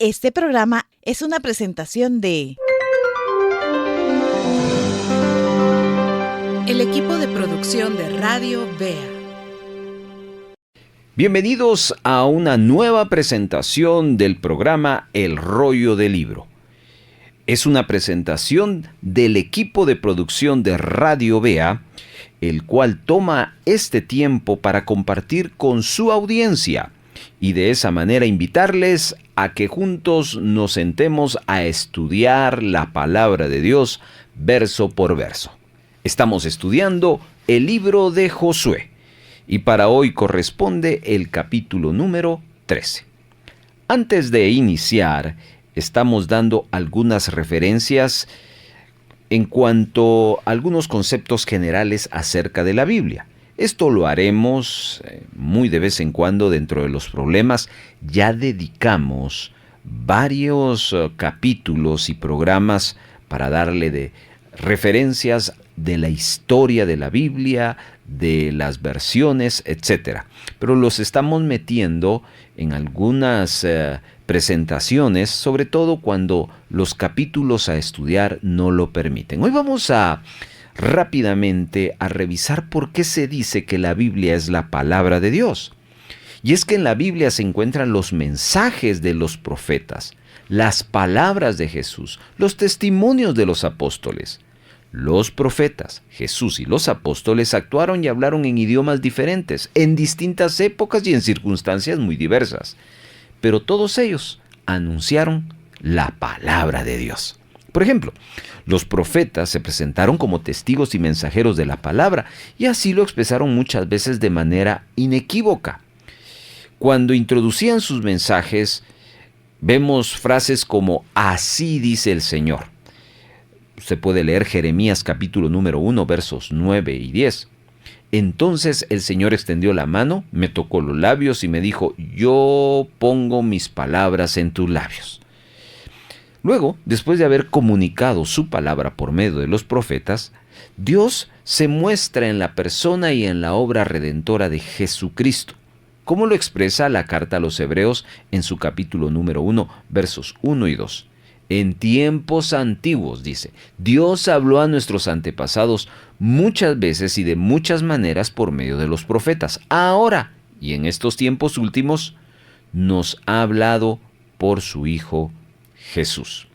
Este programa es una presentación de el equipo de producción de Radio Bea. Bienvenidos a una nueva presentación del programa El Rollo del Libro. Es una presentación del equipo de producción de Radio Bea, el cual toma este tiempo para compartir con su audiencia y de esa manera invitarles a que juntos nos sentemos a estudiar la palabra de Dios verso por verso. Estamos estudiando el libro de Josué y para hoy corresponde el capítulo número 13. Antes de iniciar, estamos dando algunas referencias en cuanto a algunos conceptos generales acerca de la Biblia. Esto lo haremos muy de vez en cuando dentro de los problemas. Ya dedicamos varios capítulos y programas para darle de referencias de la historia de la Biblia, de las versiones, etc. Pero los estamos metiendo en algunas presentaciones, sobre todo cuando los capítulos a estudiar no lo permiten. Hoy vamos rápidamente a revisar por qué se dice que la Biblia es la palabra de Dios. Y es que en la Biblia se encuentran los mensajes de los profetas, las palabras de Jesús, los testimonios de los apóstoles. Los profetas, Jesús y los apóstoles actuaron y hablaron en idiomas diferentes, en distintas épocas y en circunstancias muy diversas. Pero todos ellos anunciaron la palabra de Dios. Por ejemplo, los profetas se presentaron como testigos y mensajeros de la palabra y así lo expresaron muchas veces de manera inequívoca. Cuando introducían sus mensajes, vemos frases como «Así dice el Señor». Usted puede leer Jeremías capítulo número 1, versos 9 y 10. Entonces el Señor extendió la mano, me tocó los labios y me dijo, yo pongo mis palabras en tus labios. Luego, después de haber comunicado su palabra por medio de los profetas, Dios se muestra en la persona y en la obra redentora de Jesucristo, como lo expresa la carta a los Hebreos en su capítulo número 1, versos 1 y 2. En tiempos antiguos, dice, Dios habló a nuestros antepasados muchas veces y de muchas maneras por medio de los profetas. Ahora, y en estos tiempos últimos, nos ha hablado por su Hijo Jesús.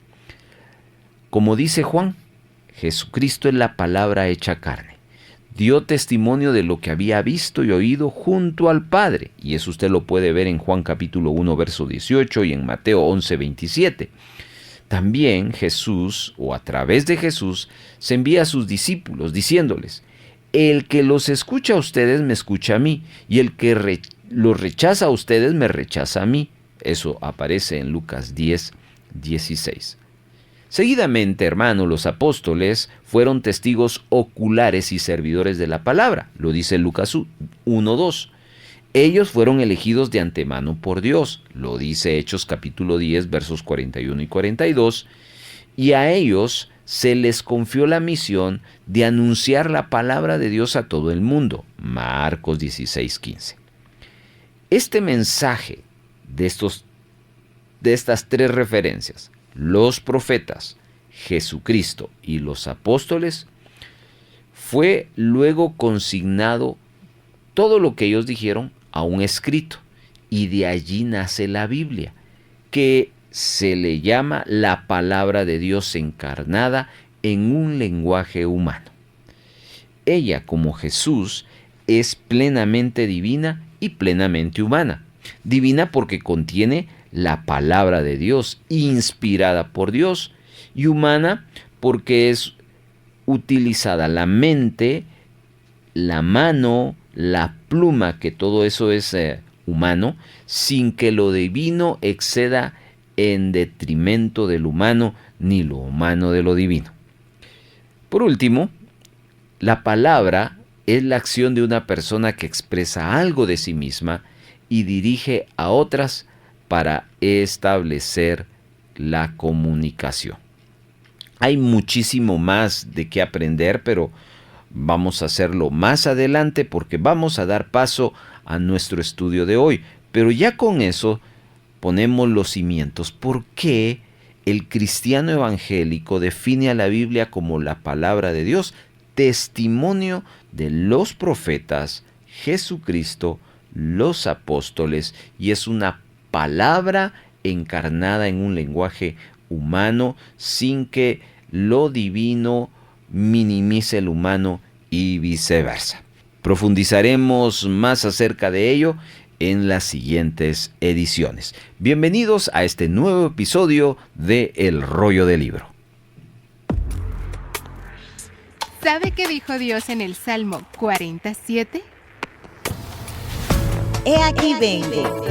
Como dice Juan, Jesucristo es la palabra hecha carne. Dio testimonio de lo que había visto y oído junto al Padre. Y eso usted lo puede ver en Juan capítulo 1, verso 18 y en Mateo 11, 27. También Jesús, o a través de Jesús, se envía a sus discípulos diciéndoles, el que los escucha a ustedes me escucha a mí, y el que los rechaza a ustedes me rechaza a mí. Eso aparece en Lucas 10, 16. Seguidamente, hermanos, los apóstoles fueron testigos oculares y servidores de la palabra. Lo dice Lucas 1, 2. Ellos fueron elegidos de antemano por Dios, lo dice Hechos capítulo 10, versos 41 y 42, y a ellos se les confió la misión de anunciar la palabra de Dios a todo el mundo, Marcos 16, 15. Este mensaje de estas tres referencias, los profetas, Jesucristo y los apóstoles, fue luego consignado todo lo que ellos dijeron a un escrito, y de allí nace la Biblia, que se le llama la palabra de Dios encarnada en un lenguaje humano. Ella, como Jesús, es plenamente divina y plenamente humana. Divina porque contiene la palabra de Dios, inspirada por Dios, y humana porque es utilizada la mente, la mano, la pluma, que todo eso es humano, sin que lo divino exceda en detrimento del humano, ni lo humano de lo divino. Por último, la palabra es la acción de una persona que expresa algo de sí misma y dirige a otras para establecer la comunicación. Hay muchísimo más de qué aprender, pero vamos a hacerlo más adelante porque vamos a dar paso a nuestro estudio de hoy. Pero ya con eso ponemos los cimientos. ¿Por qué el cristiano evangélico define a la Biblia como la palabra de Dios? Testimonio de los profetas, Jesucristo, los apóstoles, y es una palabra encarnada en un lenguaje humano sin que lo divino minimice el humano y viceversa. Profundizaremos más acerca de ello en las siguientes ediciones. Bienvenidos a este nuevo episodio de El Rollo del Libro. ¿Sabe qué dijo Dios en el Salmo 47? He aquí vengo.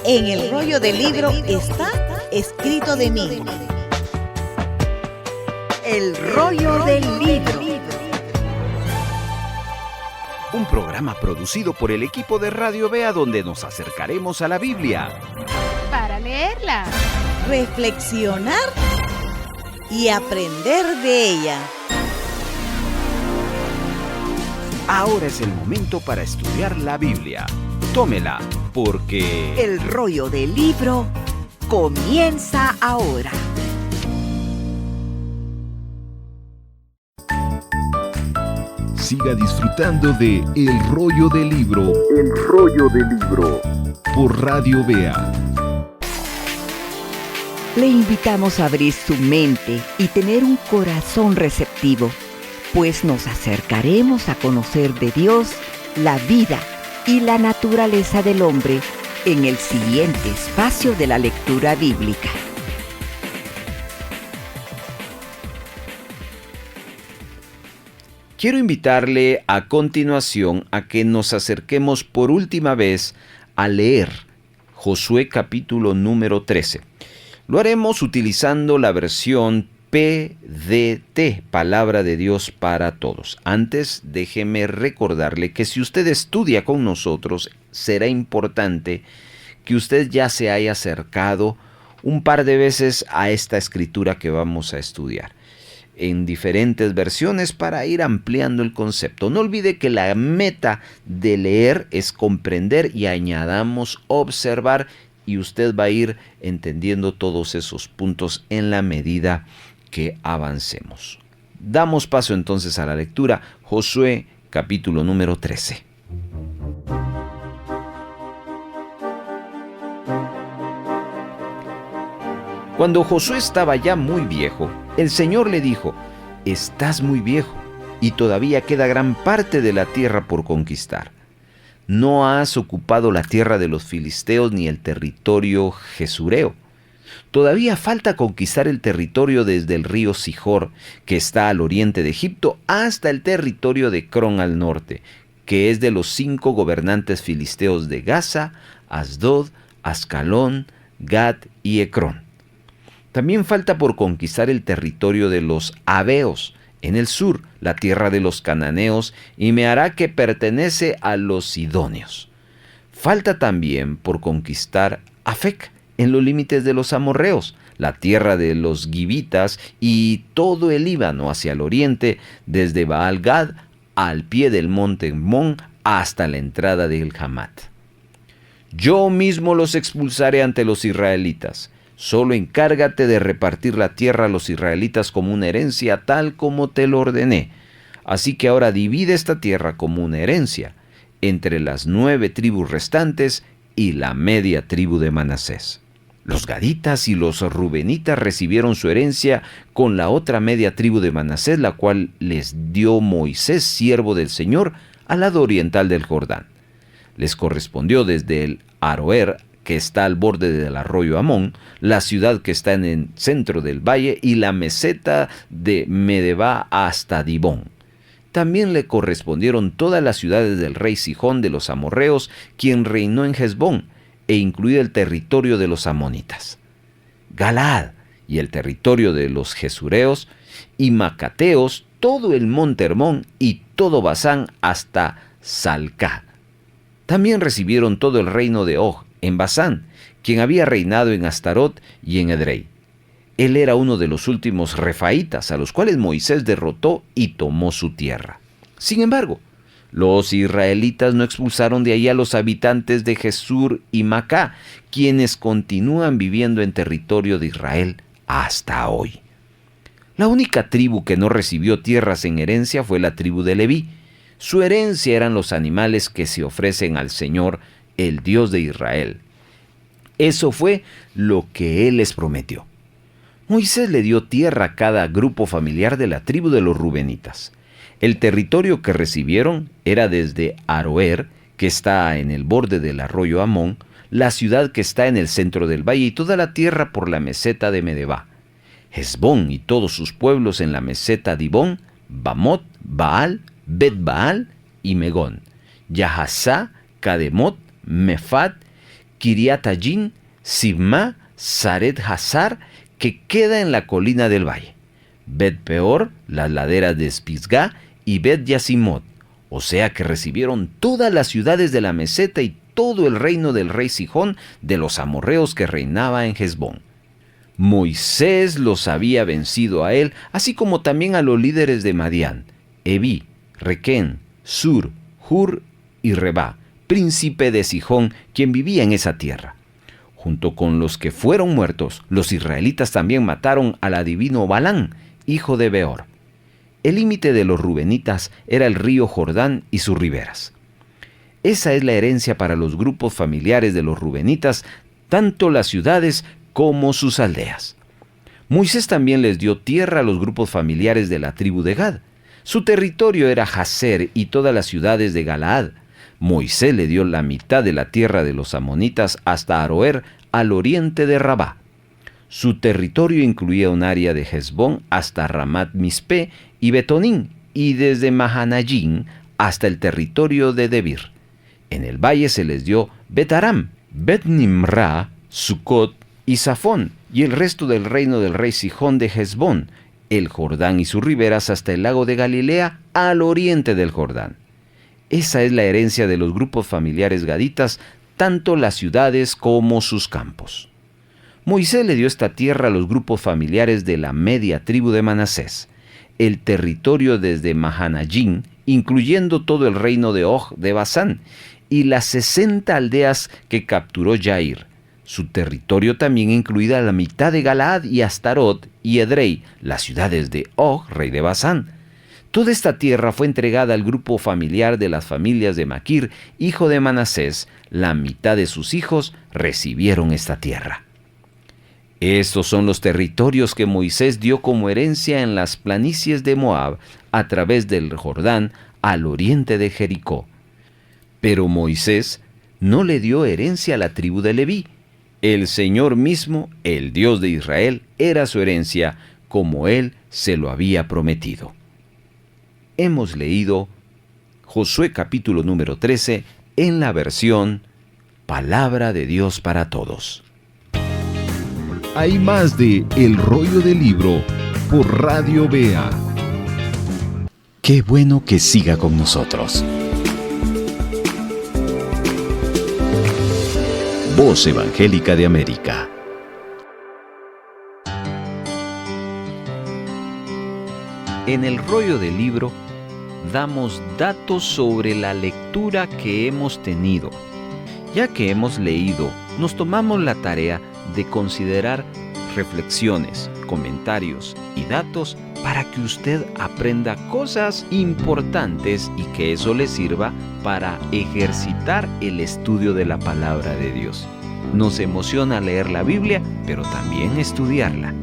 En el rollo del libro está escrito de mí. El rollo del libro. Un programa producido por el equipo de Radio Vea, donde nos acercaremos a la Biblia Para leerla, Reflexionar y aprender de ella. Ahora es el momento para estudiar la Biblia. Tómela, porque El rollo del libro comienza ahora. Siga disfrutando de El Rollo del Libro. El rollo del libro. Por Radio Vea. Le invitamos a abrir su mente y tener un corazón receptivo, pues nos acercaremos a conocer de Dios, la vida y la naturaleza del hombre en el siguiente espacio de la lectura bíblica. quiero invitarle a continuación a que nos acerquemos por última vez a leer Josué capítulo número 13. Lo haremos utilizando la versión PDT, Palabra de Dios para Todos. Antes, déjeme recordarle que si usted estudia con nosotros, será importante que usted ya se haya acercado un par de veces a esta escritura que vamos a estudiar en diferentes versiones para ir ampliando el concepto. No olvide que la meta de leer es comprender y añadamos observar, y usted va a ir entendiendo todos esos puntos en la medida que avancemos. Damos paso entonces a la lectura. Josué capítulo número 13. Cuando Josué estaba ya muy viejo, el Señor le dijo: «Estás muy viejo, y todavía queda gran parte de la tierra por conquistar. No has ocupado la tierra de los filisteos ni el territorio gesureo. Todavía falta conquistar el territorio desde el río Sihor, que está al oriente de Egipto, hasta el territorio de Crón al norte, que es de los 5 gobernantes filisteos de Gaza, Asdod, Ascalón, Gat y Ecrón. También falta por conquistar el territorio de los Abeos, en el sur, la tierra de los cananeos, y me hará que pertenece a los sidonios. Falta también por conquistar Afec, en los límites de los amorreos, la tierra de los gibitas y todo el Líbano hacia el oriente, desde Baal-Gad al pie del monte Hermón hasta la entrada de El Hamat. Yo mismo los expulsaré ante los israelitas. Solo encárgate de repartir la tierra a los israelitas como una herencia, tal como te lo ordené. Así que ahora divide esta tierra como una herencia entre las 9 tribus restantes y la media tribu de Manasés». Los gaditas y los rubenitas recibieron su herencia con la otra media tribu de Manasés, la cual les dio Moisés, siervo del Señor, al lado oriental del Jordán. Les correspondió desde el Aroer, que está al borde del arroyo Amón, la ciudad que está en el centro del valle, y la meseta de Medeba hasta Dibón. También le correspondieron todas las ciudades del rey Sihón de los amorreos, quien reinó en Hesbón, e incluido el territorio de los amonitas, Galaad y el territorio de los gesureos y macateos, todo el monte Hermón y todo Basán hasta Salcá. También recibieron todo el reino de Og en Basán, quien había reinado en Astarot y en Edrei. Él era uno de los últimos refaitas a los cuales Moisés derrotó y tomó su tierra. Sin embargo, Los israelitas no expulsaron de allí a los habitantes de Jesur y Macá, quienes continúan viviendo en territorio de Israel hasta hoy. La única tribu que no recibió tierras en herencia fue la tribu de Leví. Su herencia eran los animales que se ofrecen al Señor, el Dios de Israel. Eso fue lo que Él les prometió. Moisés le dio tierra a cada grupo familiar de la tribu de los rubenitas. El territorio que recibieron era desde Aroer, que está en el borde del arroyo Amón, la ciudad que está en el centro del valle y toda la tierra por la meseta de Medeba, Hesbón y todos sus pueblos en la meseta Dibón, Bamot, Baal, Bet-Baal y Megón, Yahasá, Kademot, Mefat, Kiriatayín, Sibma, Saret Hazar, que queda en la colina del valle, Bet-Peor, las laderas de Pisgá y Bet-Yasimot, o sea que recibieron todas las ciudades de la meseta y todo el reino del rey Sihón de los amorreos que reinaba en Hesbón. Moisés los había vencido a él, así como también a los líderes de Madián, Eví, Requén, Sur, Hur y Rebá, príncipe de Sihón, quien vivía en esa tierra. Junto con los que fueron muertos, los israelitas también mataron al adivino Balán, hijo de Beor. El límite de los rubenitas era el río Jordán y sus riberas. Esa es la herencia para los grupos familiares de los rubenitas, tanto las ciudades como sus aldeas. Moisés también les dio tierra a los grupos familiares de la tribu de Gad. Su territorio era Jazer y todas las ciudades de Galaad. Moisés le dio la mitad de la tierra de los amonitas hasta Aroer, al oriente de Rabá. Su territorio incluía un área de Hesbón hasta Ramat Mispe y Betonín, y desde Mahanayín hasta el territorio de Debir. En el valle se les dio Bet-Aram, Bet-Nimra, Sucot y Safón, y el resto del reino del rey Sihón de Hesbón, el Jordán y sus riberas hasta el lago de Galilea al oriente del Jordán. Esa es la herencia de los grupos familiares gaditas, tanto las ciudades como sus campos. Moisés le dio esta tierra a los grupos familiares de la media tribu de Manasés, el territorio desde Mahanayín, incluyendo todo el reino de Og de Basán, y las 60 aldeas que capturó Yair. Su territorio también incluía la mitad de Galaad y Astarot y Edrei, las ciudades de Og, rey de Basán. Toda esta tierra fue entregada al grupo familiar de las familias de Maquir, hijo de Manasés. La mitad de sus hijos recibieron esta tierra. Estos son los territorios que Moisés dio como herencia en las planicies de Moab, a través del Jordán, al oriente de Jericó. Pero Moisés no le dio herencia a la tribu de Leví. El Señor mismo, el Dios de Israel, era su herencia, como Él se lo había prometido. Hemos leído Josué capítulo número 13 en la versión Palabra de Dios para Todos. Hay más de El Rollo del Libro por Radio Bea. Qué bueno que siga con nosotros. Voz Evangélica de América. En el rollo del libro damos datos sobre la lectura que hemos tenido. Ya que hemos leído, nos tomamos la tarea de considerar reflexiones, comentarios y datos para que usted aprenda cosas importantes y que eso le sirva para ejercitar el estudio de la palabra de Dios. Nos emociona leer la Biblia, pero también estudiarla.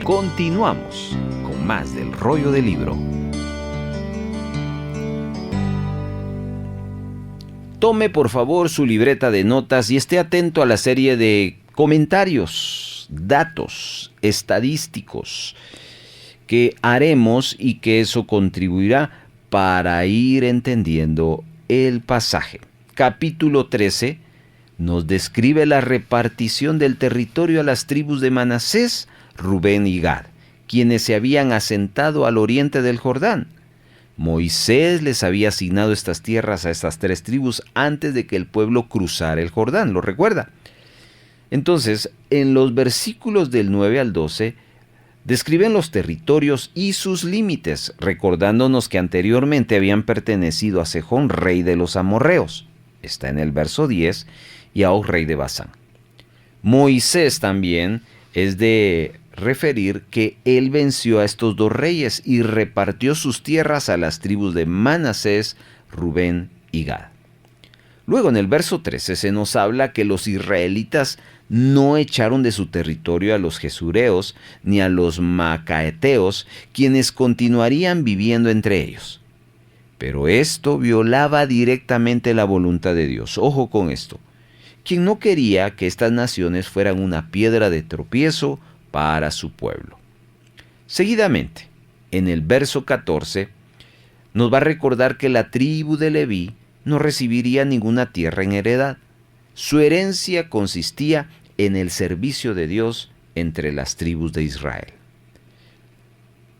Continuamos con más del rollo del libro. Tome por favor su libreta de notas y esté atento a la serie de comentarios, datos estadísticos que haremos y que eso contribuirá para ir entendiendo el pasaje. Capítulo 13 nos describe la repartición del territorio a las tribus de Manasés, Rubén y Gad, quienes se habían asentado al oriente del Jordán. Moisés les había asignado estas tierras a estas tres tribus antes de que el pueblo cruzara el Jordán, ¿lo recuerda? Entonces, en los versículos del 9 al 12, Describen los territorios y sus límites, recordándonos que anteriormente habían pertenecido a Sejón, rey de los amorreos. Está en el verso 10, y a Og, rey de Basán. Moisés también es de referir que él venció a estos dos reyes y repartió sus tierras a las tribus de Manasés, Rubén y Gad. Luego en el verso 13 se nos habla que los israelitas no echaron de su territorio a los jesureos ni a los macaeteos, quienes continuarían viviendo entre ellos. Pero esto violaba directamente la voluntad de Dios. Ojo con esto. Quien no quería que estas naciones fueran una piedra de tropiezo para su pueblo. Seguidamente, en el verso 14, nos va a recordar que la tribu de Leví no recibiría ninguna tierra en heredad. Su herencia consistía en el servicio de Dios entre las tribus de Israel.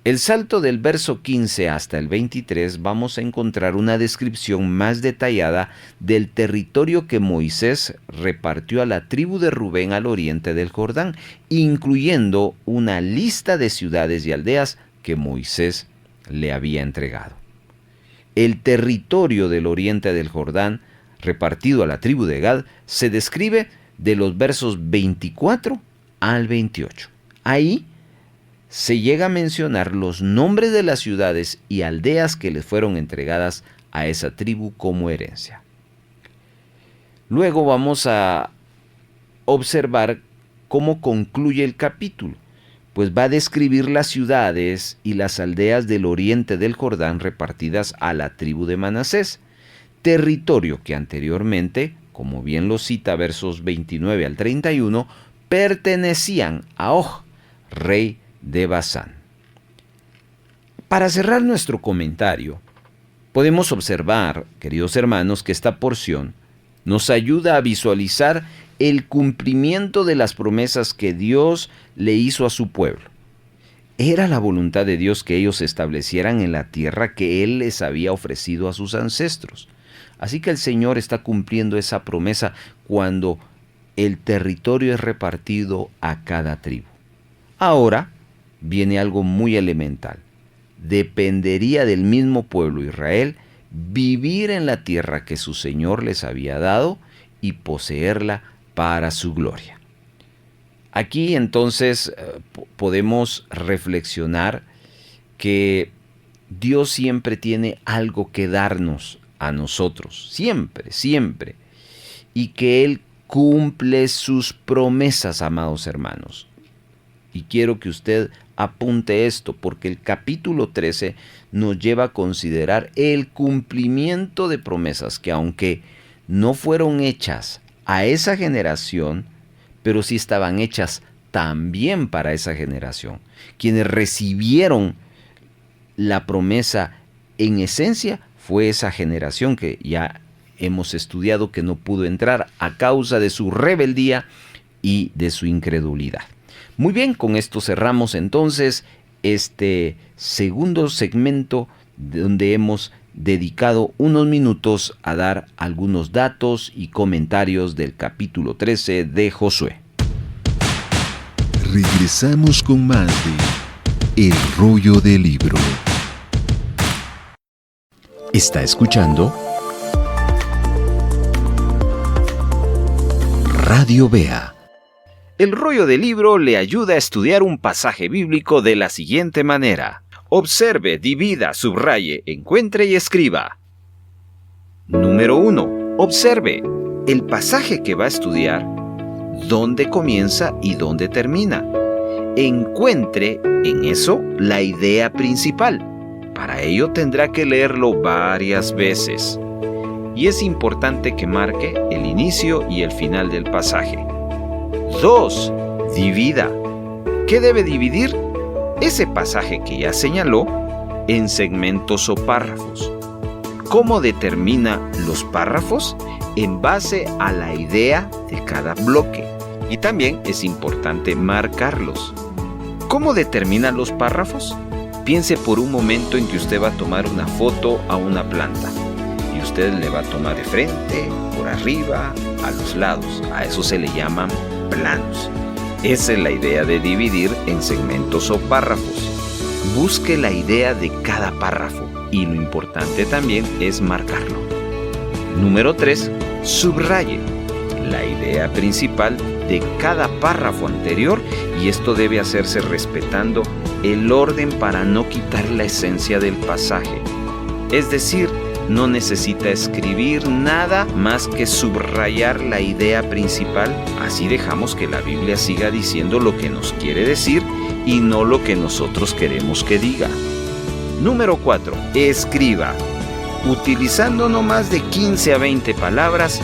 El salto del verso 15 hasta el 23 vamos a encontrar una descripción más detallada del territorio que Moisés repartió a la tribu de Rubén al oriente del Jordán, incluyendo una lista de ciudades y aldeas que Moisés le había entregado. El territorio del oriente del Jordán, repartido a la tribu de Gad, se describe de los versos 24 al 28. Ahí se llega a mencionar los nombres de las ciudades y aldeas que les fueron entregadas a esa tribu como herencia. Luego vamos a observar cómo concluye el capítulo, pues va a describir las ciudades y las aldeas del oriente del Jordán repartidas a la tribu de Manasés, territorio que anteriormente, como bien lo cita versos 29 al 31, pertenecían a Og, rey de Basán. Para cerrar nuestro comentario, podemos observar, queridos hermanos, que esta porción nos ayuda a visualizar el cumplimiento de las promesas que Dios le hizo a su pueblo. Era la voluntad de Dios que ellos se establecieran en la tierra que Él les había ofrecido a sus ancestros. Así que el Señor está cumpliendo esa promesa cuando el territorio es repartido a cada tribu. Ahora viene algo muy elemental. Dependería del mismo pueblo Israel vivir en la tierra que su Señor les había dado y poseerla para su gloria. Aquí entonces podemos reflexionar que Dios siempre tiene algo que darnos a nosotros, siempre, siempre, y que Él cumple sus promesas, amados hermanos. Y quiero que usted apunte esto, porque el capítulo 13 nos lleva a considerar el cumplimiento de promesas que, aunque no fueron hechas a esa generación, pero sí estaban hechas también para esa generación. Quienes recibieron la promesa en esencia fue esa generación que ya hemos estudiado que no pudo entrar a causa de su rebeldía y de su incredulidad. Muy bien, con esto cerramos entonces este segundo segmento donde hemos dedicado unos minutos a dar algunos datos y comentarios del capítulo 13 de Josué. Regresamos con más de El Rollo del Libro. Está escuchando Radio Bea. El rollo del libro le ayuda a estudiar un pasaje bíblico de la siguiente manera. Observe, divida, subraye, encuentre y escriba. Número 1. Observe el pasaje que va a estudiar, dónde comienza y dónde termina. Encuentre en eso la idea principal. Para ello tendrá que leerlo varias veces. Y es importante que marque el inicio y el final del pasaje. 2. Divida. ¿Qué debe dividir? Ese pasaje que ya señaló en segmentos o párrafos. ¿Cómo determina los párrafos? En base a la idea de cada bloque. Y también es importante marcarlos. ¿Cómo determina los párrafos? Piense por un momento en que usted va a tomar una foto a una planta. Y usted le va a tomar de frente, por arriba, a los lados. A eso se le llaman planos. Esa es la idea de dividir en segmentos o párrafos. Busque la idea de cada párrafo y lo importante también es marcarlo. Número 3. Subraye la idea principal de cada párrafo anterior y esto debe hacerse respetando el orden para no quitar la esencia del pasaje. Es decir, no necesita escribir nada más que subrayar la idea principal. Así dejamos que la Biblia siga diciendo lo que nos quiere decir y no lo que nosotros queremos que diga. Número 4. Escriba, utilizando no más de 15 a 20 palabras,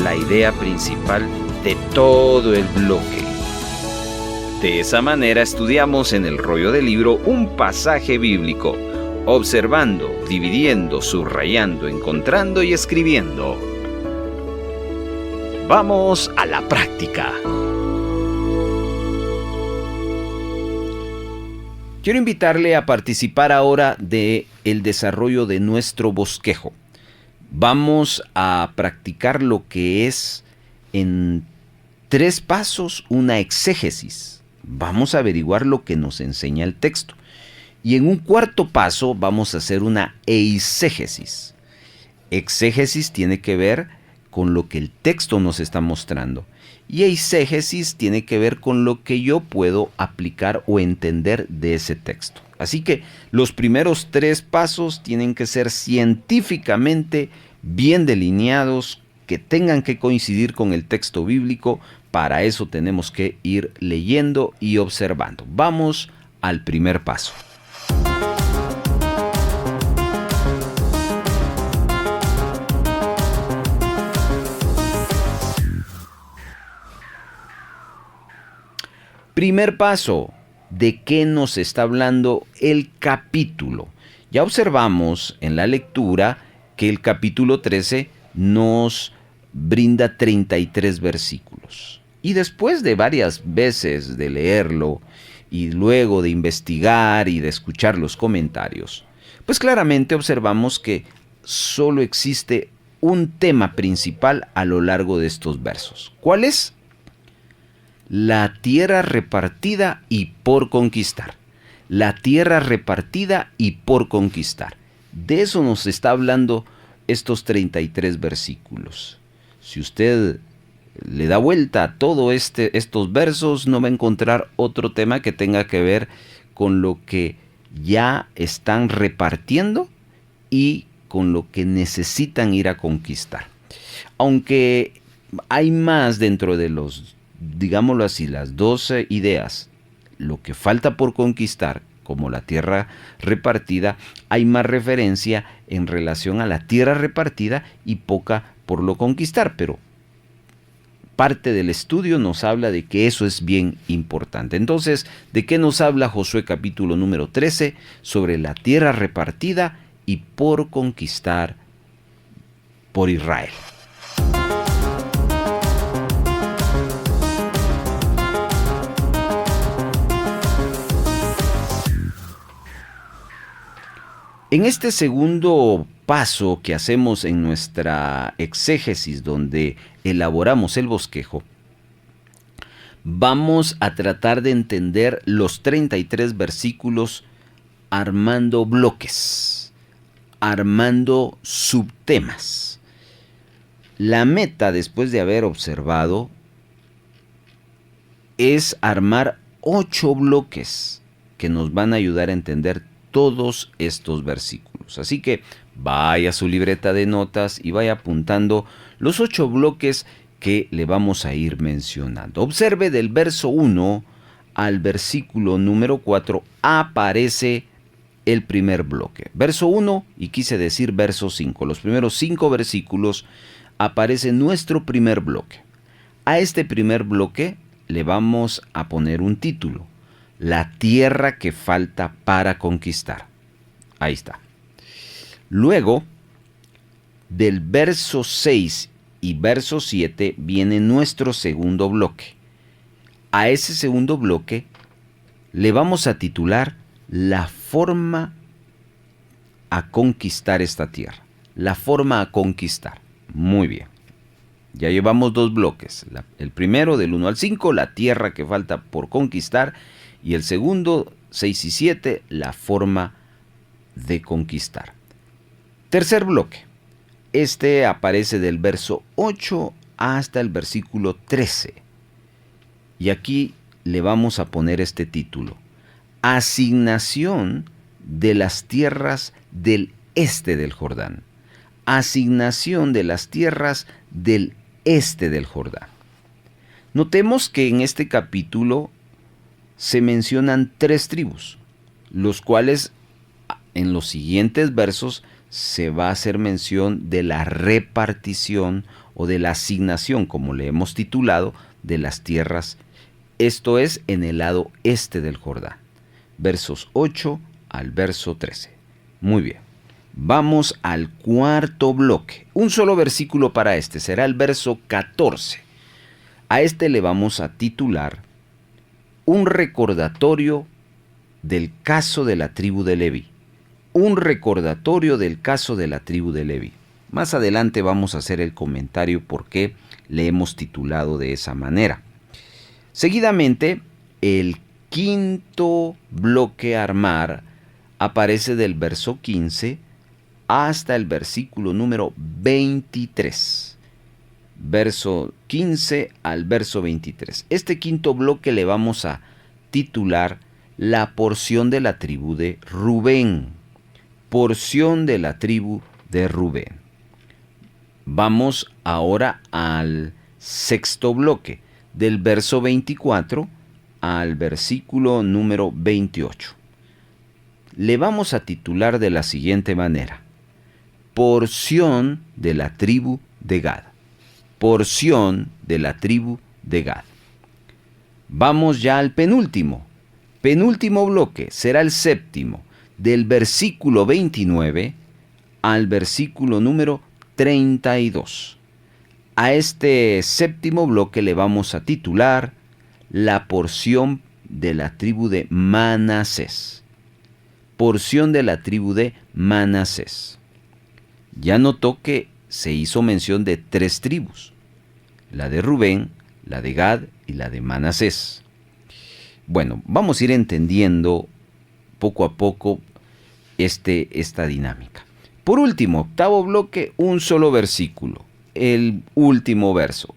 la idea principal de todo el bloque. De esa manera estudiamos en el rollo del libro un pasaje bíblico, observando, dividiendo, subrayando, encontrando y escribiendo. Vamos a la práctica. Quiero invitarle a participar ahora del desarrollo de nuestro bosquejo. Vamos a practicar lo que es en 3 pasos una exégesis. Vamos a averiguar lo que nos enseña el texto. Y en un 4º paso vamos a hacer una eisegesis. Exégesis tiene que ver con lo que el texto nos está mostrando. Y eisegesis tiene que ver con lo que yo puedo aplicar o entender de ese texto. Así que los primeros 3 pasos tienen que ser científicamente bien delineados, que tengan que coincidir con el texto bíblico. Para eso tenemos que ir leyendo y observando. Vamos al primer paso. Primer paso, ¿de qué nos está hablando el capítulo? Ya observamos en la lectura que el capítulo 13 nos brinda 33 versículos. Y después de varias veces de leerlo y luego de investigar y de escuchar los comentarios, pues claramente observamos que solo existe un tema principal a lo largo de estos versos. ¿Cuál es? La tierra repartida y por conquistar. La tierra repartida y por conquistar. De eso nos está hablando estos 33 versículos. Si usted le da vuelta a todos estos versos, no va a encontrar otro tema que tenga que ver con lo que ya están repartiendo y con lo que necesitan ir a conquistar. Aunque hay más dentro de los, digámoslo así, las 12 ideas, lo que falta por conquistar, como la tierra repartida, hay más referencia en relación a la tierra repartida y poca por lo conquistar, pero parte del estudio nos habla de que eso es bien importante. Entonces, ¿de qué nos habla Josué capítulo número 13? Sobre la tierra repartida y por conquistar por Israel. En este segundo paso que hacemos en nuestra exégesis, donde elaboramos el bosquejo, vamos a tratar de entender los 33 versículos armando bloques, armando subtemas. La meta, después de haber observado, es armar 8 bloques que nos van a ayudar a entender todos estos versículos. Así que vaya a su libreta de notas y vaya apuntando los 8 bloques que le vamos a ir mencionando. Observe del verso 1 al versículo número 4 aparece el primer bloque. Verso 1 y quise decir verso 5. Los primeros 5 versículos aparece nuestro primer bloque. A este primer bloque le vamos a poner un título: La tierra que falta para conquistar. Ahí está. Luego, del verso 6 y verso 7 viene nuestro segundo bloque. A ese segundo bloque le vamos a titular La forma a conquistar esta tierra. La forma a conquistar. Muy bien. Ya llevamos 2 bloques. El primero, del 1 al 5, la tierra que falta por conquistar. Y el segundo, 6 y 7, la forma de conquistar. Tercer bloque. Este aparece del verso 8 hasta el versículo 13. Y aquí le vamos a poner este título: Asignación de las tierras del este del Jordán. Asignación de las tierras del este del Jordán. Notemos que en este capítulo se mencionan 3 tribus, los cuales en los siguientes versos se va a hacer mención de la repartición o de la asignación, como le hemos titulado, de las tierras. Esto es en el lado este del Jordán. Versos 8 al verso 13. Muy bien. Vamos al cuarto bloque. Un solo versículo para este, será el verso 14. A este le vamos a titular un recordatorio del caso de la tribu de Leví. Un recordatorio del caso de la tribu de Leví. Más adelante vamos a hacer el comentario por qué le hemos titulado de esa manera. Seguidamente, el quinto bloque a armar aparece del verso 15 hasta el versículo número 23. Verso 15 al verso 23. Este quinto bloque le vamos a titular la porción de la tribu de Rubén. Porción de la tribu de Rubén. Vamos ahora al sexto bloque, del verso 24 al versículo número 28. Le vamos a titular de la siguiente manera: porción de la tribu de Gad. Porción de la tribu de Gad. Vamos ya al penúltimo. Penúltimo bloque, será el séptimo, del versículo 29 al versículo número 32. A este séptimo bloque le vamos a titular la porción de la tribu de Manasés. Porción de la tribu de Manasés. Ya notó que se hizo mención de 3 tribus: la de Rubén, la de Gad y la de Manasés. Bueno, vamos a ir entendiendo poco a poco esta dinámica. Por último, octavo bloque, un solo versículo, el último verso,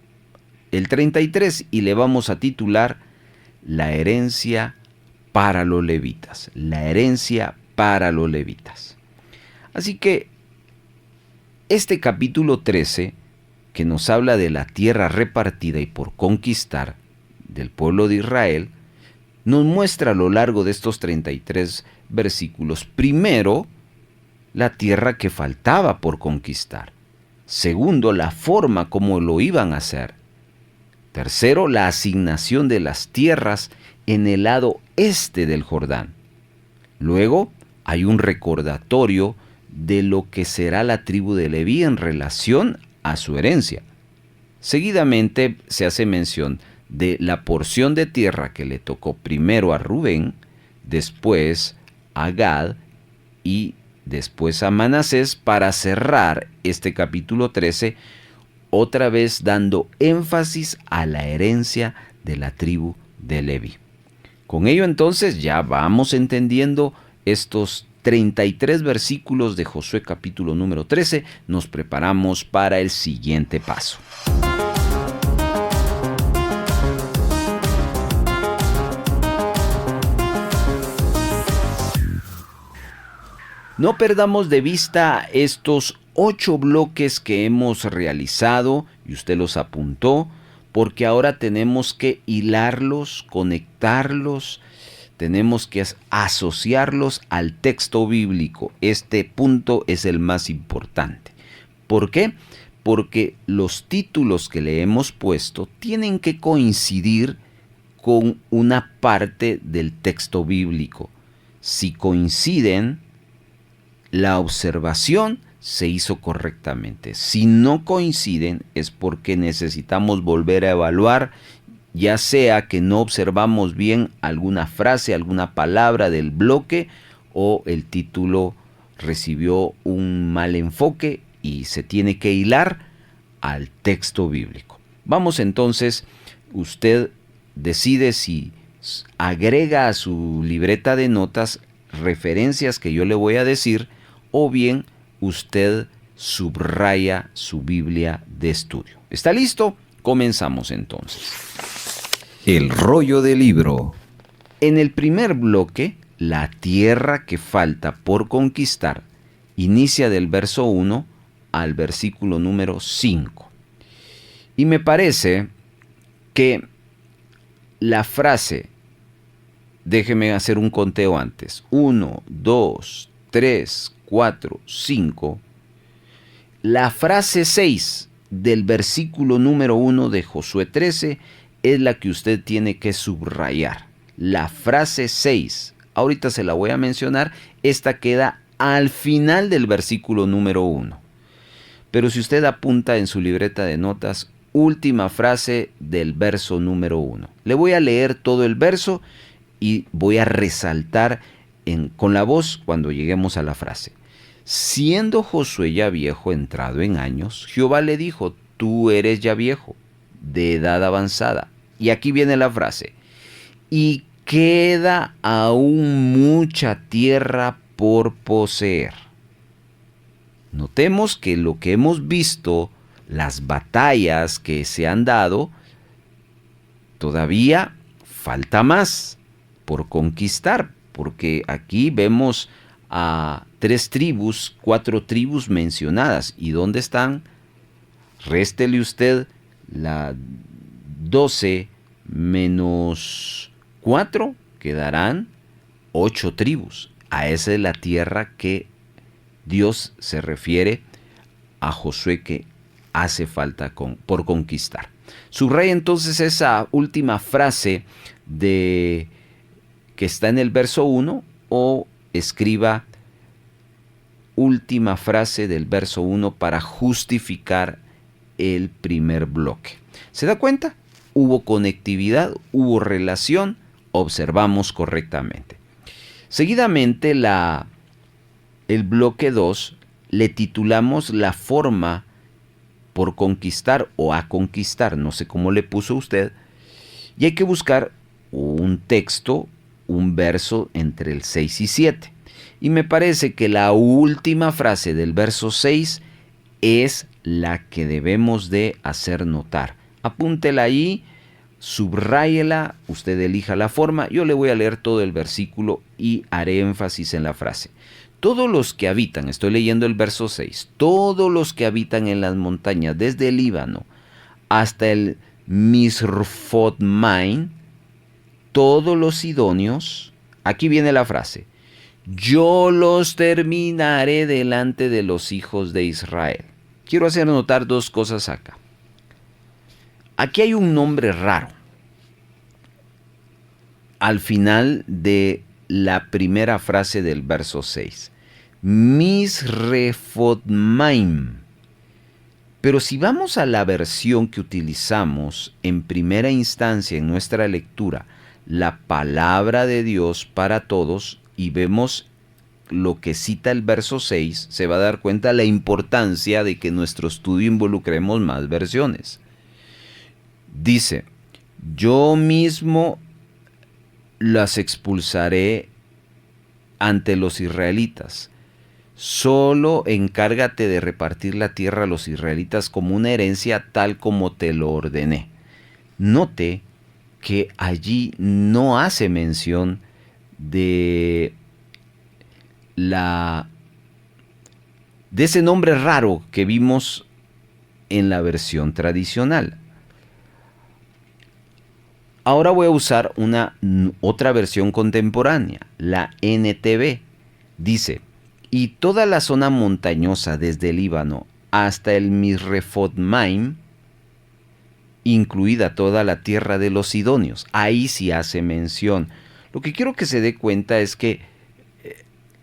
el 33, y le vamos a titular la herencia para los levitas. La herencia para los levitas. Así que este capítulo 13, que nos habla de la tierra repartida y por conquistar del pueblo de Israel, nos muestra a lo largo de estos 33 versículos, primero, la tierra que faltaba por conquistar. Segundo, la forma como lo iban a hacer. Tercero, la asignación de las tierras en el lado este del Jordán. Luego, hay un recordatorio de lo que será la tribu de Leví en relación a su herencia. Seguidamente se hace mención de la porción de tierra que le tocó primero a Rubén, después a Gad y después a Manasés, para cerrar este capítulo 13, otra vez dando énfasis a la herencia de la tribu de Leví. Con ello entonces ya vamos entendiendo estos 33 versículos de Josué capítulo número 13. Nos preparamos para el siguiente paso. No perdamos de vista estos 8 bloques que hemos realizado, y usted los apuntó, porque ahora tenemos que hilarlos, conectarlos, tenemos que asociarlos al texto bíblico. Este punto es el más importante. ¿Por qué? Porque los títulos que le hemos puesto tienen que coincidir con una parte del texto bíblico. Si coinciden, la observación se hizo correctamente. Si no coinciden, es porque necesitamos volver a evaluar, ya sea que no observamos bien alguna frase, alguna palabra del bloque, o el título recibió un mal enfoque y se tiene que hilar al texto bíblico. Vamos entonces, usted decide si agrega a su libreta de notas referencias que yo le voy a decir, o bien usted subraya su Biblia de estudio. ¿Está listo? Comenzamos entonces. El rollo del libro. En el primer bloque, la tierra que falta por conquistar inicia del verso 1 al versículo número 5. Y me parece que la frase, déjeme hacer un conteo antes, 1, 2, 3, 4, 5, la frase 6 del versículo número 1 de Josué 13 es la que usted tiene que subrayar. La frase 6, ahorita se la voy a mencionar, esta queda al final del versículo número 1. Pero si usted apunta en su libreta de notas, última frase del verso número 1. Le voy a leer todo el verso y voy a resaltar con la voz cuando lleguemos a la frase. Siendo Josué ya viejo, entrado en años, Jehová le dijo, tú eres ya viejo, de edad avanzada. Y aquí viene la frase. Y queda aún mucha tierra por poseer. Notemos que lo que hemos visto, las batallas que se han dado, todavía falta más por conquistar, porque aquí vemos a 4 tribus mencionadas. ¿Y dónde están? Réstele usted la 12 menos 4, quedarán 8 tribus. A esa es la tierra que Dios se refiere a Josué que hace falta por conquistar. Subraya entonces esa última frase que está en el verso 1 o escriba última frase del verso 1 para justificar el primer bloque. ¿Se da cuenta? Hubo conectividad, hubo relación, observamos correctamente. Seguidamente el bloque 2 le titulamos la forma por conquistar o a conquistar, no sé cómo le puso usted, y hay que buscar un texto, un verso entre el 6 y 7. Y me parece que la última frase del verso 6 es la que debemos de hacer notar. Apúntela ahí, subráyela, usted elija la forma. Yo le voy a leer todo el versículo y haré énfasis en la frase. Todos los que habitan, estoy leyendo el verso 6, todos los que habitan en las montañas, desde el Líbano hasta el Misrefot-maim, todos los sidonios, aquí viene la frase, yo los terminaré delante de los hijos de Israel. Quiero hacer notar 2 cosas acá. Aquí hay un nombre raro. Al final de la primera frase del verso 6. Misrefot-maim. Pero si vamos a la versión que utilizamos en primera instancia en nuestra lectura, la palabra de Dios para todos, y vemos lo que cita el verso 6, se va a dar cuenta la importancia de que en nuestro estudio involucremos más versiones. Dice, yo mismo las expulsaré ante los israelitas. Solo encárgate de repartir la tierra a los israelitas como una herencia tal como te lo ordené. Note que allí no hace mención de ese nombre raro que vimos en la versión tradicional. Ahora voy a usar otra versión contemporánea, la NTV. Dice, y toda la zona montañosa desde el Líbano hasta el Misrefot-maim, incluida toda la tierra de los sidonios. Ahí sí hace mención. Lo que quiero que se dé cuenta es que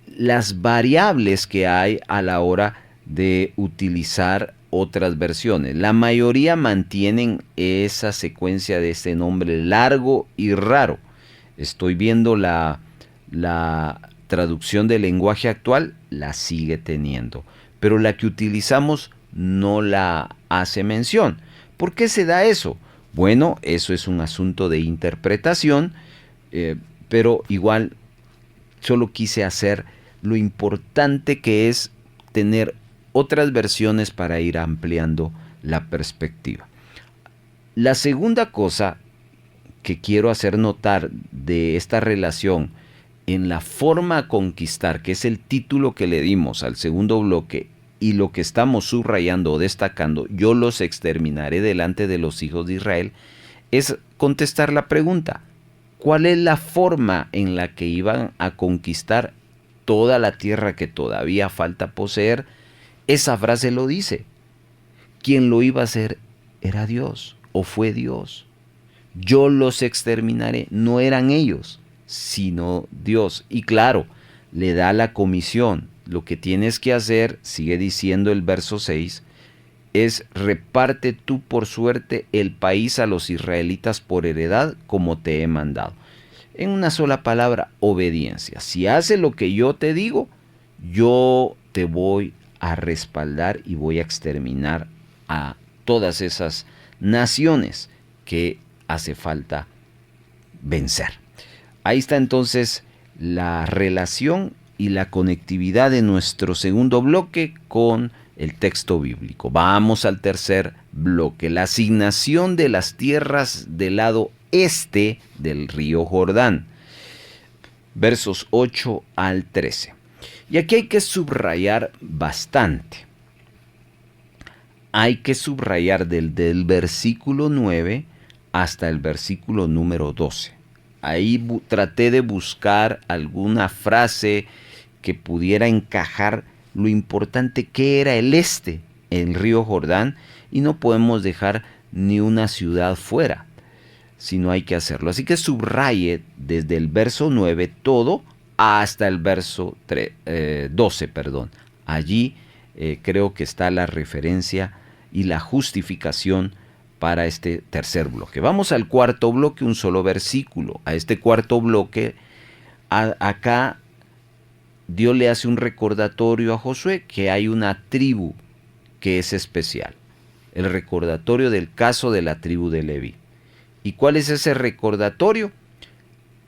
las variables que hay a la hora de utilizar otras versiones, la mayoría mantienen esa secuencia de ese nombre largo y raro. Estoy viendo la traducción del lenguaje actual, la sigue teniendo, pero la que utilizamos no la hace mención. ¿Por qué se da eso? Bueno, eso es un asunto de interpretación, pero igual solo quise hacer lo importante que es tener otras versiones para ir ampliando la perspectiva. La segunda cosa que quiero hacer notar de esta relación en la forma a conquistar, que es el título que le dimos al segundo bloque, y lo que estamos subrayando o destacando, yo los exterminaré delante de los hijos de Israel, es contestar la pregunta: ¿cuál es la forma en la que iban a conquistar toda la tierra que todavía falta poseer? Esa frase lo dice. Quien lo iba a hacer era Dios, o fue Dios. Yo los exterminaré. No eran ellos, sino Dios. Y claro, le da la comisión. Lo que tienes que hacer, sigue diciendo el verso 6, es: reparte tú por suerte el país a los israelitas por heredad, como te he mandado. En una sola palabra, obediencia. Si haces lo que yo te digo, yo te voy a respaldar y voy a exterminar a todas esas naciones que hace falta vencer. Ahí está entonces la relación y la conectividad de nuestro segundo bloque con el texto bíblico. Vamos al tercer bloque: la asignación de las tierras del lado este del río Jordán. Versos 8 al 13. Y aquí hay que subrayar bastante. Hay que subrayar del versículo 9 hasta el versículo número 12. Ahí traté de buscar alguna frase que pudiera encajar lo importante que era el este, el río Jordán, y no podemos dejar ni una ciudad fuera, sino hay que hacerlo. Así que subraye desde el verso 9 todo hasta el verso 12. Allí creo que está la referencia y la justificación para este tercer bloque. Vamos al cuarto bloque, un solo versículo. A este cuarto bloque, acá Dios le hace un recordatorio a Josué que hay una tribu que es especial. El recordatorio del caso de la tribu de Leví. ¿Y cuál es ese recordatorio?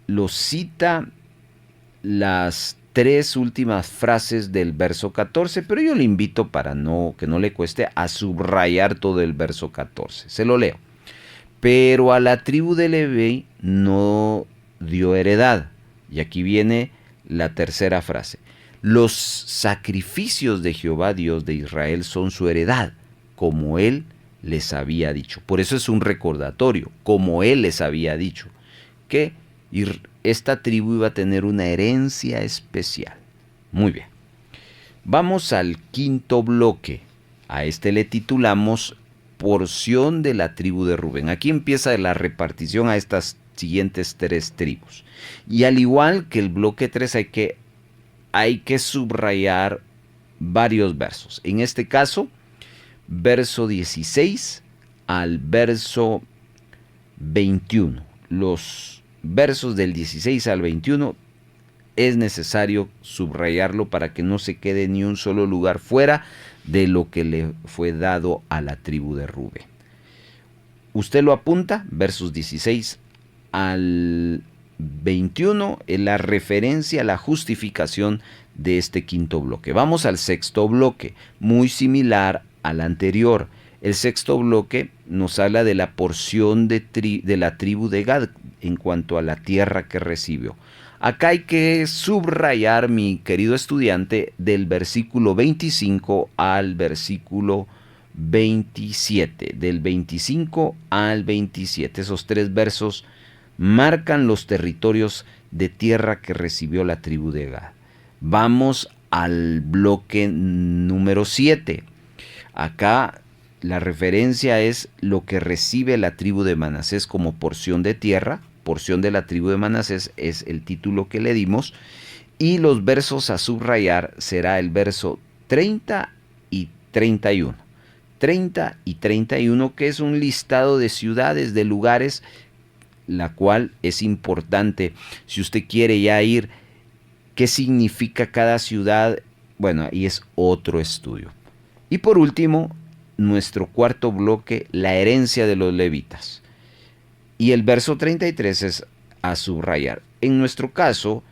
Lo cita las tres últimas frases del verso 14, pero yo le invito, para que no le cueste, a subrayar todo el verso 14. Se lo leo. Pero a la tribu de Leví no dio heredad. Y aquí viene la tercera frase: los sacrificios de Jehová Dios de Israel son su heredad, como él les había dicho. Por eso es un recordatorio, como él les había dicho, que esta tribu iba a tener una herencia especial. Muy bien. Vamos al quinto bloque. A este le titulamos porción de la tribu de Rubén. Aquí empieza la repartición a estas siguientes tres tribus. Y al igual que el bloque 3 hay que subrayar varios versos. En este caso, verso 16 al verso 21. Los versos del 16 al 21 es necesario subrayarlo para que no se quede ni un solo lugar fuera de lo que le fue dado a la tribu de Rubén. Usted lo apunta, versos 16 al 21, en la referencia, la justificación de este quinto bloque. Vamos al sexto bloque, muy similar al anterior. El sexto bloque nos habla de la porción de la tribu de Gad en cuanto a la tierra que recibió. Acá hay que subrayar, mi querido estudiante, del versículo 25 al versículo 27. Del 25 al 27. Esos tres versos marcan los territorios de tierra que recibió la tribu de Gad. Vamos al bloque número 7. Acá la referencia es lo que recibe la tribu de Manasés como porción de tierra. Porción de la tribu de Manasés es el título que le dimos. Y los versos a subrayar será el verso 30 y 31. 30 y 31, que es un listado de ciudades, de lugares, la cual es importante. Si usted quiere ya ir, ¿qué significa cada ciudad? Bueno, ahí es otro estudio. Y por último, nuestro cuarto bloque, la herencia de los levitas. Y el verso 33 es a subrayar. En nuestro caso,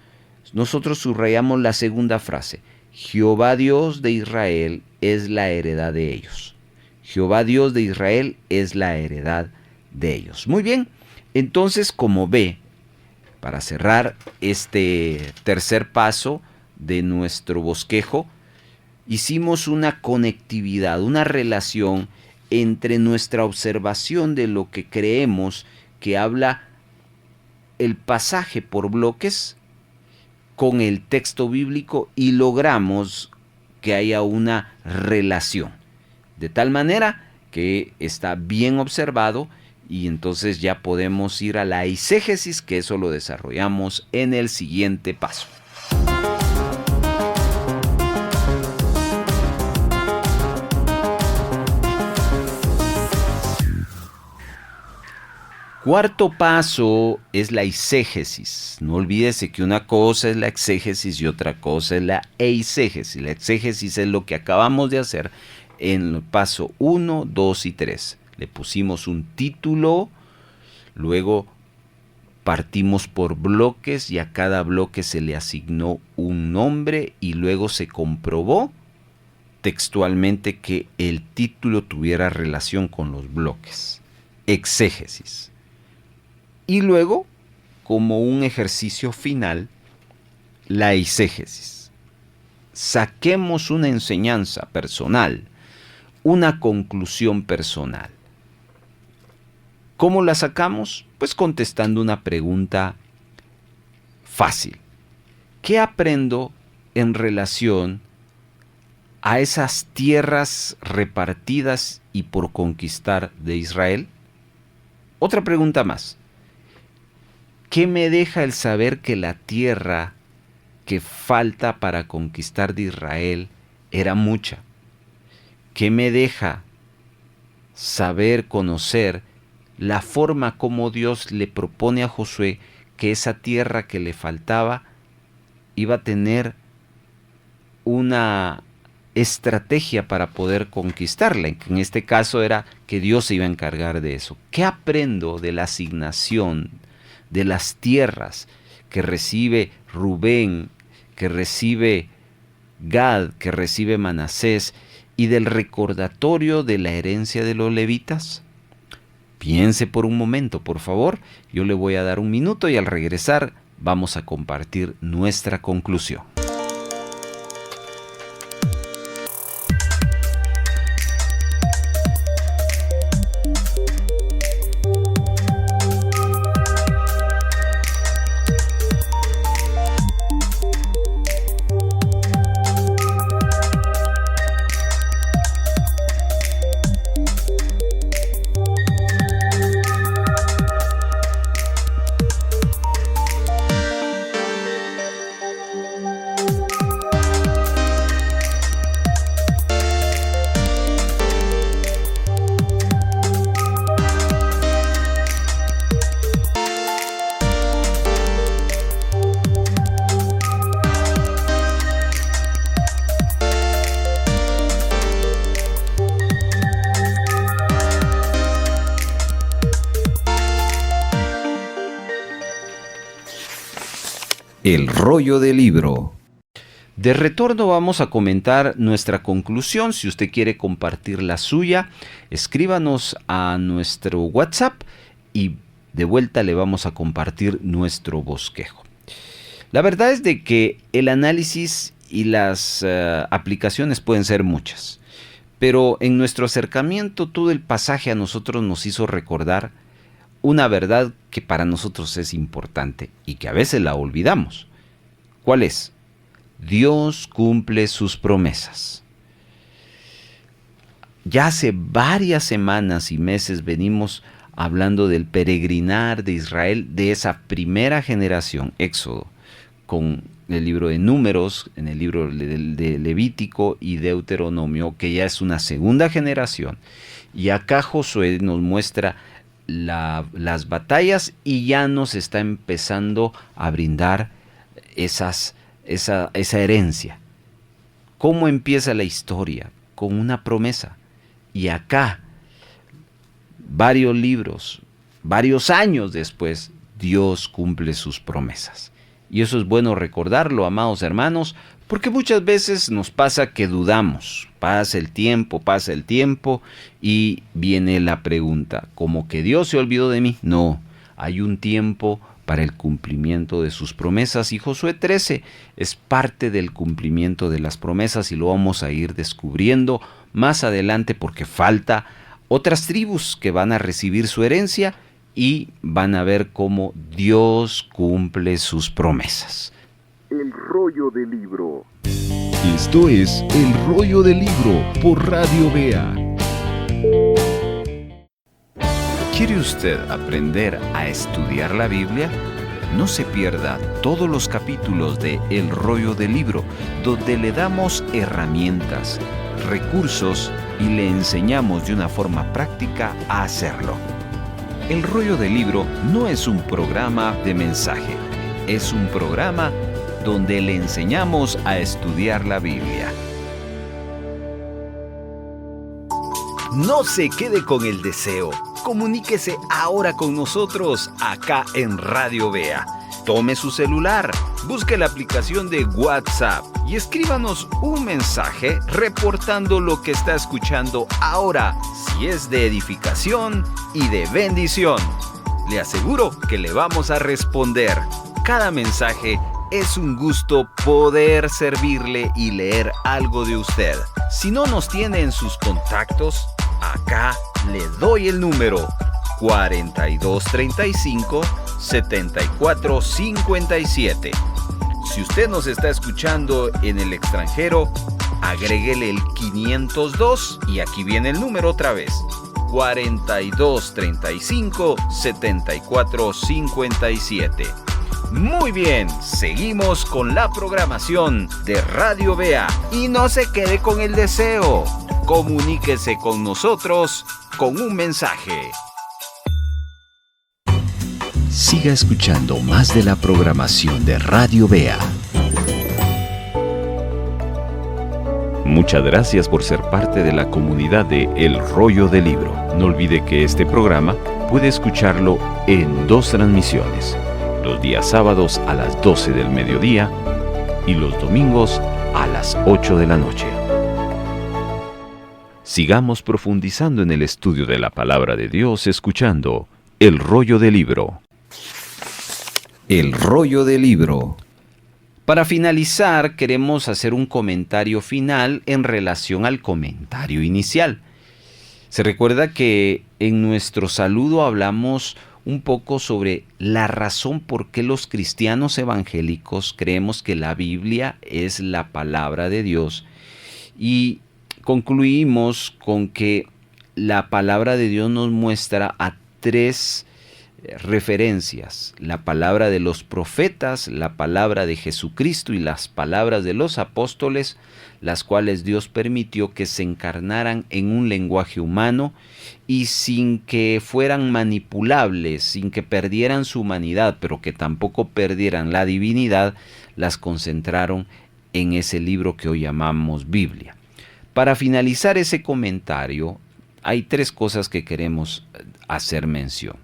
nosotros subrayamos la segunda frase. Jehová Dios de Israel es la heredad de ellos. Jehová Dios de Israel es la heredad de ellos. Muy bien, entonces como ve, para cerrar este tercer paso de nuestro bosquejo, hicimos una conectividad, una relación entre nuestra observación de lo que creemos que habla el pasaje por bloques con el texto bíblico y logramos que haya una relación. De tal manera que está bien observado y entonces ya podemos ir a la eisegesis, que eso lo desarrollamos en el siguiente paso. Cuarto paso es la eisegesis. No olvídese que una cosa es la exégesis y otra cosa es la eisegesis. La exégesis es lo que acabamos de hacer en el paso 1, 2 y 3. Le pusimos un título, luego partimos por bloques y a cada bloque se le asignó un nombre y luego se comprobó textualmente que el título tuviera relación con los bloques. Exégesis. Y luego, como un ejercicio final, la eisegesis. Saquemos una enseñanza personal, una conclusión personal. ¿Cómo la sacamos? Pues contestando una pregunta fácil. ¿Qué aprendo en relación a esas tierras repartidas y por conquistar de Israel? Otra pregunta más. ¿Qué me deja el saber que la tierra que falta para conquistar de Israel era mucha? ¿Qué me deja saber, conocer la forma como Dios le propone a Josué que esa tierra que le faltaba iba a tener una estrategia para poder conquistarla? En este caso era que Dios se iba a encargar de eso. ¿Qué aprendo de la asignación de las tierras que recibe Rubén, que recibe Gad, que recibe Manasés, y del recordatorio de la herencia de los levitas? Piense por un momento, por favor. Yo le voy a dar un minuto y al regresar vamos a compartir nuestra conclusión. El rollo del libro. De retorno vamos a comentar nuestra conclusión. Si usted quiere compartir la suya, escríbanos a nuestro WhatsApp y de vuelta le vamos a compartir nuestro bosquejo. La verdad es de que el análisis y las aplicaciones pueden ser muchas, pero en nuestro acercamiento todo el pasaje a nosotros nos hizo recordar una verdad que para nosotros es importante y que a veces la olvidamos. ¿Cuál es? Dios cumple sus promesas. Ya hace varias semanas y meses venimos hablando del peregrinar de Israel, de esa primera generación, Éxodo, con el libro de Números, en el libro de Levítico y Deuteronomio, que ya es una segunda generación. Y acá Josué nos muestra las batallas y ya nos está empezando a brindar esa herencia. ¿Cómo empieza la historia? Con una promesa. Y acá, varios libros, varios años después, Dios cumple sus promesas. Y eso es bueno recordarlo, amados hermanos, porque muchas veces nos pasa que dudamos. Pasa el tiempo y viene la pregunta, ¿como que Dios se olvidó de mí? No, hay un tiempo para el cumplimiento de sus promesas, y Josué 13 es parte del cumplimiento de las promesas, y lo vamos a ir descubriendo más adelante, porque falta otras tribus que van a recibir su herencia y van a ver cómo Dios cumple sus promesas. El rollo del libro. Esto es El Rollo del Libro por Radio Vea. ¿Quiere usted aprender a estudiar la Biblia? No se pierda todos los capítulos de El Rollo del Libro, donde le damos herramientas, recursos y le enseñamos de una forma práctica a hacerlo. El Rollo del Libro no es un programa de mensaje, es un programa donde le enseñamos a estudiar la Biblia. No se quede con el deseo. Comuníquese ahora con nosotros acá en Radio Vea. Tome su celular, busque la aplicación de WhatsApp y escríbanos un mensaje reportando lo que está escuchando ahora, si es de edificación y de bendición. Le aseguro que le vamos a responder. Cada mensaje es un gusto poder servirle y leer algo de usted. Si no nos tiene en sus contactos, acá le doy el número 4235-7457. Si usted nos está escuchando en el extranjero, agréguele el 502 y aquí viene el número otra vez. 4235-7457. Muy bien, seguimos con la programación de Radio Vea y no se quede con el deseo. Comuníquese con nosotros con un mensaje. Siga escuchando más de la programación de Radio Vea. Muchas gracias por ser parte de la comunidad de El Rollo del Libro. No olvide que este programa puede escucharlo en 2 transmisiones. Los días sábados a las 12 del mediodía y los domingos a las 8 de la noche. Sigamos profundizando en el estudio de la palabra de Dios escuchando El Rollo del Libro. El Rollo del Libro. Para finalizar, queremos hacer un comentario final en relación al comentario inicial. Se recuerda que en nuestro saludo hablamos un poco sobre la razón por qué los cristianos evangélicos creemos que la Biblia es la palabra de Dios, y concluimos con que la palabra de Dios nos muestra a 3 referencias: la palabra de los profetas, la palabra de Jesucristo y las palabras de los apóstoles, las cuales Dios permitió que se encarnaran en un lenguaje humano y sin que fueran manipulables, sin que perdieran su humanidad, pero que tampoco perdieran la divinidad, las concentraron en ese libro que hoy llamamos Biblia. Para finalizar ese comentario, hay 3 cosas que queremos hacer mención.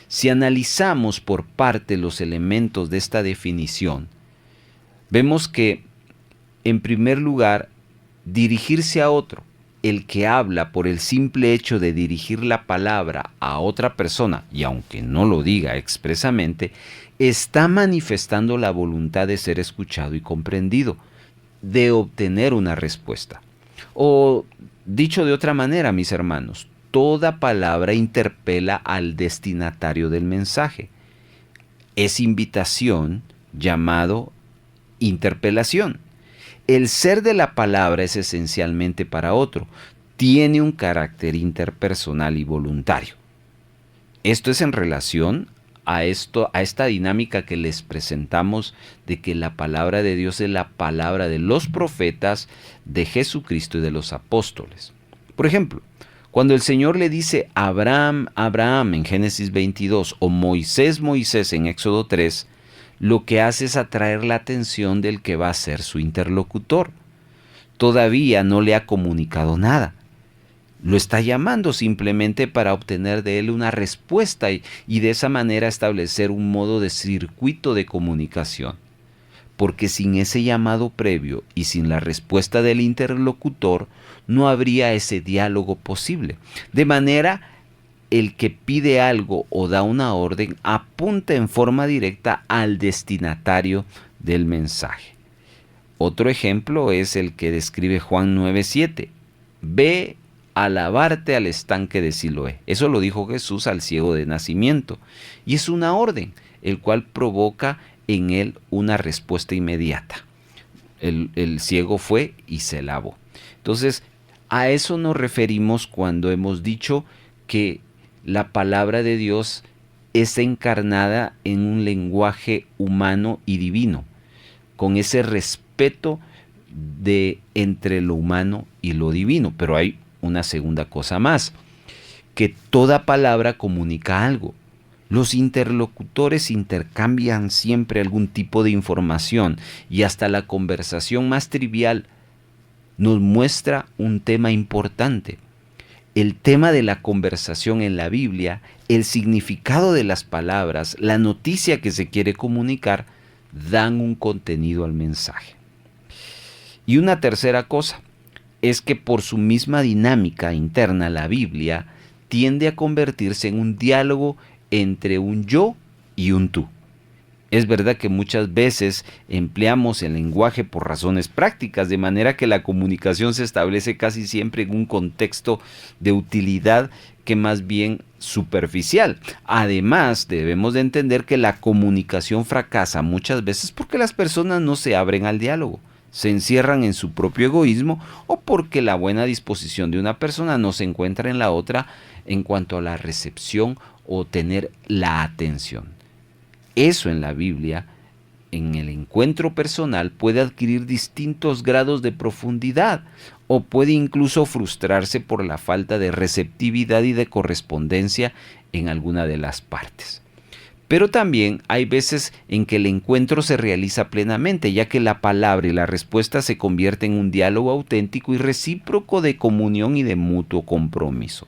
Si analizamos por parte los elementos de esta definición, vemos que, en primer lugar, dirigirse a otro, el que habla por el simple hecho de dirigir la palabra a otra persona, y aunque no lo diga expresamente, está manifestando la voluntad de ser escuchado y comprendido, de obtener una respuesta. O, dicho de otra manera, mis hermanos, toda palabra interpela al destinatario del mensaje. Es invitación, llamado interpelación. El ser de la palabra es esencialmente para otro. Tiene un carácter interpersonal y voluntario. Esto es en relación a esta dinámica que les presentamos de que la palabra de Dios es la palabra de los profetas, de Jesucristo y de los apóstoles. Por ejemplo, cuando el Señor le dice Abraham, Abraham en Génesis 22 o Moisés, Moisés en Éxodo 3, lo que hace es atraer la atención del que va a ser su interlocutor. Todavía no le ha comunicado nada. Lo está llamando simplemente para obtener de él una respuesta y de esa manera establecer un modo de circuito de comunicación. Porque sin ese llamado previo y sin la respuesta del interlocutor, no habría ese diálogo posible. De manera, el que pide algo o da una orden apunta en forma directa al destinatario del mensaje. Otro ejemplo es el que describe Juan 9:7. Ve a lavarte al estanque de Siloé. Eso lo dijo Jesús al ciego de nacimiento. Y es una orden, el cual provoca en él una respuesta inmediata. El ciego fue y se lavó. Entonces, a eso nos referimos cuando hemos dicho que la palabra de Dios es encarnada en un lenguaje humano y divino, con ese respeto de entre lo humano y lo divino. Pero hay una segunda cosa más, que toda palabra comunica algo. Los interlocutores intercambian siempre algún tipo de información y hasta la conversación más trivial nos muestra un tema importante. El tema de la conversación en la Biblia, el significado de las palabras, la noticia que se quiere comunicar, dan un contenido al mensaje. Y una tercera cosa es que por su misma dinámica interna la Biblia tiende a convertirse en un diálogo entre un yo y un tú. Es verdad que muchas veces empleamos el lenguaje por razones prácticas, de manera que la comunicación se establece casi siempre en un contexto de utilidad que más bien superficial. Además, debemos de entender que la comunicación fracasa muchas veces porque las personas no se abren al diálogo, se encierran en su propio egoísmo o porque la buena disposición de una persona no se encuentra en la otra en cuanto a la recepción o tener la atención. Eso en la Biblia, en el encuentro personal, puede adquirir distintos grados de profundidad o puede incluso frustrarse por la falta de receptividad y de correspondencia en alguna de las partes. Pero también hay veces en que el encuentro se realiza plenamente, ya que la palabra y la respuesta se convierten en un diálogo auténtico y recíproco de comunión y de mutuo compromiso.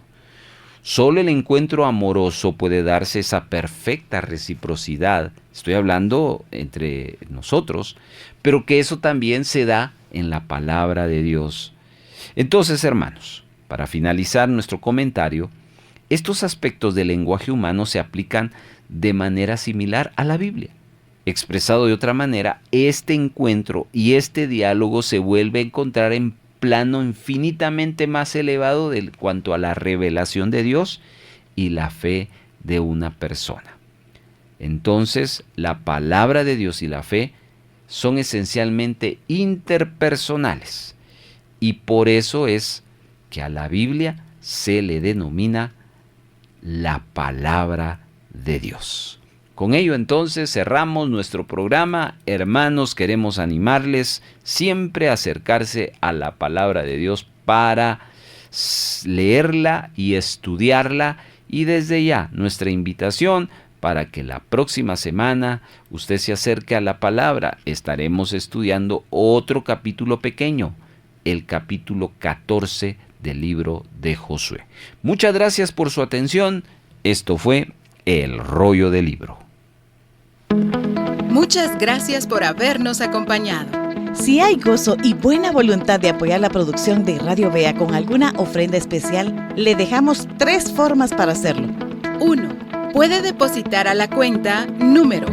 Solo el encuentro amoroso puede darse esa perfecta reciprocidad, estoy hablando entre nosotros, pero que eso también se da en la palabra de Dios. Entonces, hermanos, para finalizar nuestro comentario, estos aspectos del lenguaje humano se aplican de manera similar a la Biblia. Expresado de otra manera, este encuentro y este diálogo se vuelve a encontrar en plano infinitamente más elevado de cuanto a la revelación de Dios y la fe de una persona. Entonces, la palabra de Dios y la fe son esencialmente interpersonales y por eso es que a la Biblia se le denomina la palabra de Dios. Con ello entonces cerramos nuestro programa. Hermanos, queremos animarles siempre a acercarse a la palabra de Dios para leerla y estudiarla, y desde ya nuestra invitación para que la próxima semana usted se acerque a la palabra. Estaremos estudiando otro capítulo pequeño, el capítulo 14 del libro de Josué. Muchas gracias por su atención. Esto fue El Rollo del Libro. Muchas gracias por habernos acompañado. Si hay gozo y buena voluntad de apoyar la producción de Radio Vea con alguna ofrenda especial, le dejamos 3 formas para hacerlo. 1. Puede depositar a la cuenta número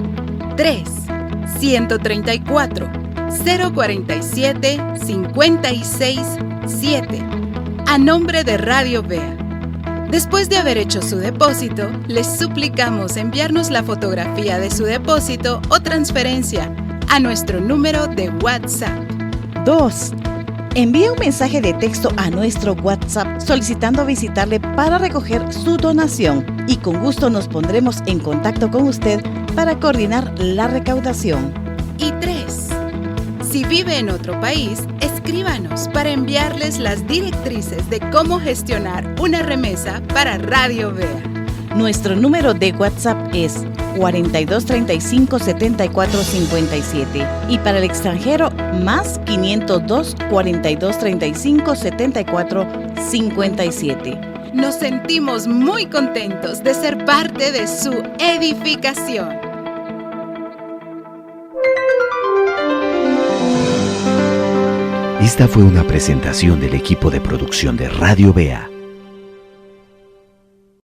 3-134-047-56-7 a nombre de Radio Vea. Después de haber hecho su depósito, les suplicamos enviarnos la fotografía de su depósito o transferencia a nuestro número de WhatsApp. 2. Envíe un mensaje de texto a nuestro WhatsApp solicitando visitarle para recoger su donación y con gusto nos pondremos en contacto con usted para coordinar la recaudación. Y 3. Si vive en otro país, escríbanos para enviarles las directrices de cómo gestionar una remesa para Radio Vea. Nuestro número de WhatsApp es 4235-7457 y para el extranjero más 502 4235 7457. Nos sentimos muy contentos de ser parte de su edificación. Esta fue una presentación del equipo de producción de Radio Bea.